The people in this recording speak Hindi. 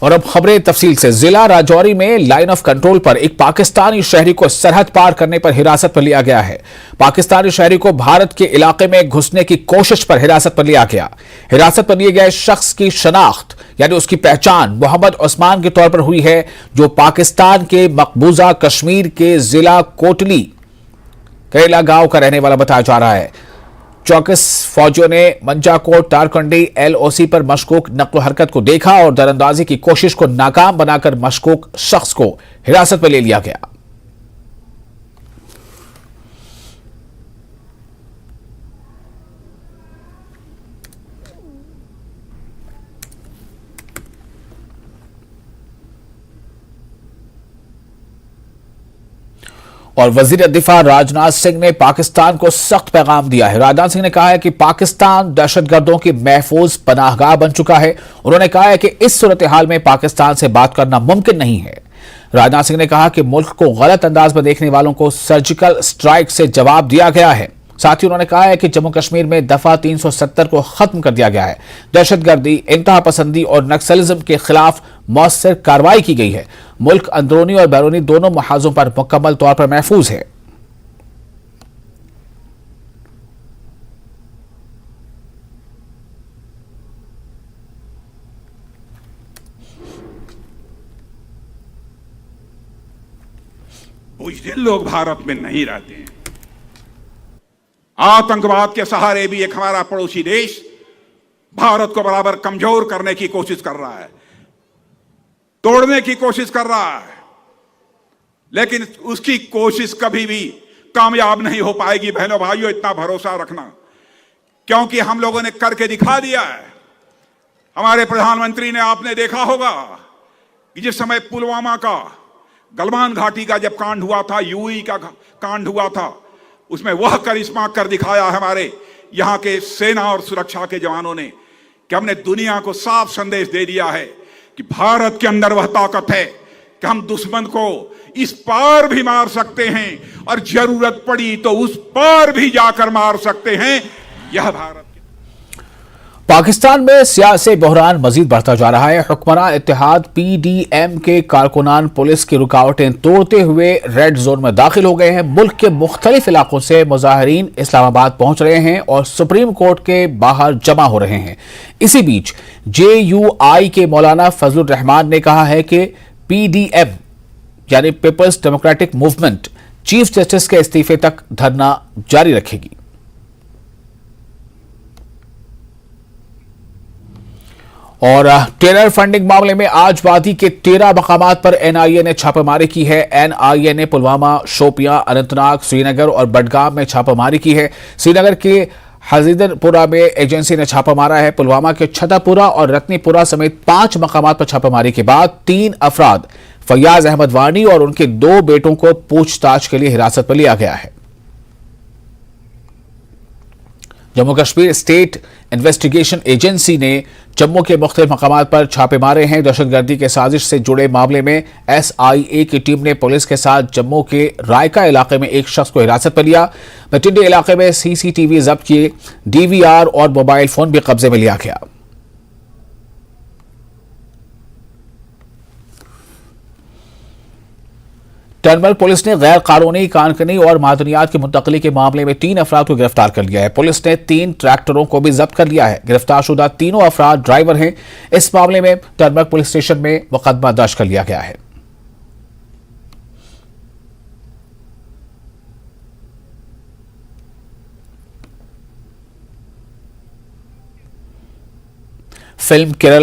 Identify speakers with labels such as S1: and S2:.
S1: और अब खबरें तफसील से। जिला राजौरी में लाइन ऑफ कंट्रोल पर एक पाकिस्तानी शहरी को सरहद पार करने पर हिरासत पर लिया गया है। पाकिस्तानी शहरी को भारत के इलाके में घुसने की कोशिश पर हिरासत पर लिया गया। हिरासत पर लिए गए शख्स की शनाख्त यानी उसकी पहचान मोहम्मद उस्मान के तौर पर हुई है, जो पाकिस्तान के मकबूजा कश्मीर के जिला कोटली केला गांव का रहने वाला बताया जा रहा है। चौकस फौजियों ने मंजाकोट तारकंडी एलओसी पर मशकूक नक्ल हरकत को देखा और दरअंदाजी की कोशिश को नाकाम बनाकर मशकूक शख्स को हिरासत में ले लिया गया। और वजीर दिफा राजनाथ सिंह ने पाकिस्तान को सख्त पैगाम दिया है। राजनाथ सिंह ने कहा है कि पाकिस्तान दहशतगर्दों की महफूज पनाहगाह बन चुका है। उन्होंने कहा है कि इस सूरत हाल में पाकिस्तान से बात करना मुमकिन नहीं है। राजनाथ सिंह ने कहा कि मुल्क को गलत अंदाज में देखने वालों को सर्जिकल स्ट्राइक से जवाब दिया गया है। साथ ही उन्होंने कहा है कि जम्मू कश्मीर में दफा 370 को खत्म कर दिया गया है। दहशतगर्दी, इंतहा पसंदी और नक्सलिज्म के खिलाफ मौसर कार्रवाई की गई है। मुल्क अंदरूनी और बैरूनी दोनों महाजों पर मुकम्मल तौर पर महफूज है।
S2: बुज़दिल लोग भारत में नहीं रहते हैं। आतंकवाद के सहारे भी एक हमारा पड़ोसी देश भारत को बराबर कमजोर करने की कोशिश कर रहा है, तोड़ने की कोशिश कर रहा है, लेकिन उसकी कोशिश कभी भी कामयाब नहीं हो पाएगी। बहनों भाइयों, इतना भरोसा रखना, क्योंकि हम लोगों ने करके दिखा दिया है। हमारे प्रधानमंत्री ने, आपने देखा होगा कि जिस समय पुलवामा का, गलवान घाटी का जब कांड हुआ था, यूई का कांड हुआ था, उसमें वह करिश्मा कर दिखाया हमारे यहां के सेना और सुरक्षा के जवानों ने कि हमने दुनिया को साफ संदेश दे दिया है कि भारत के अंदर वह ताकत है कि हम दुश्मन को इस पार भी मार सकते हैं और जरूरत पड़ी तो उस पार भी जाकर मार सकते हैं। यह भारत।
S1: पाकिस्तान में सियासी बहरान मजीद बढ़ता जा रहा है। हुक्मरान इत्तेहाद पीडीएम के कारकुनान पुलिस की रुकावटें तोड़ते हुए रेड जोन में दाखिल हो गए हैं। मुल्क के मुख्तलिफ इलाकों से मुजाहिरीन इस्लामाबाद पहुंच रहे हैं और सुप्रीम कोर्ट के बाहर जमा हो रहे हैं। इसी बीच JUI के मौलाना फजलुर रहमान ने कहा है कि पीडीएम यानी People's Democratic Movement chief justice के इस्तीफे तक धरना जारी रखेगी। और टेरर फंडिंग मामले में आज वादी के 13 मकामात पर एनआईए ने छापेमारी की है। एनआईए ने पुलवामा, शोपियां, अनंतनाग, श्रीनगर और बडगाम में छापेमारी की है। श्रीनगर के हजीदरपुरा में एजेंसी ने छापा मारा है। पुलवामा के छतरपुरा और रत्नीपुरा समेत 5 मकामात पर छापेमारी के बाद 3 अफराद फैयाज अहमद वानी और उनके 2 बेटों को पूछताछ के लिए हिरासत पर लिया गया है। Jammu Kashmir state investigation agency ने जम्मू के मुख्तलिफ मकामात पर छापे मारे हैं। दहशतगर्दी के साजिश से जुड़े मामले में SIA की टीम ने पुलिस के साथ जम्मू के रायका इलाके में एक शख्स को हिरासत पर लिया। बटिंडी इलाके में CCTV जब्त किए, DVR और मोबाइल फोन भी कब्जे में लिया गया। टर्नबल पुलिस ने गैर कानूनी कानकनी और मादनियात की मुंतकली के मामले में 3 अफराद को गिरफ्तार कर लिया है। पुलिस ने 3 ट्रैक्टरों को भी जब्त कर लिया है। गिरफ्तारशुदा तीनों अफराद ड्राइवर हैं। इस मामले में टर्नबल पुलिस स्टेशन में मुकदमा दर्ज कर लिया गया है। फिल्म केरला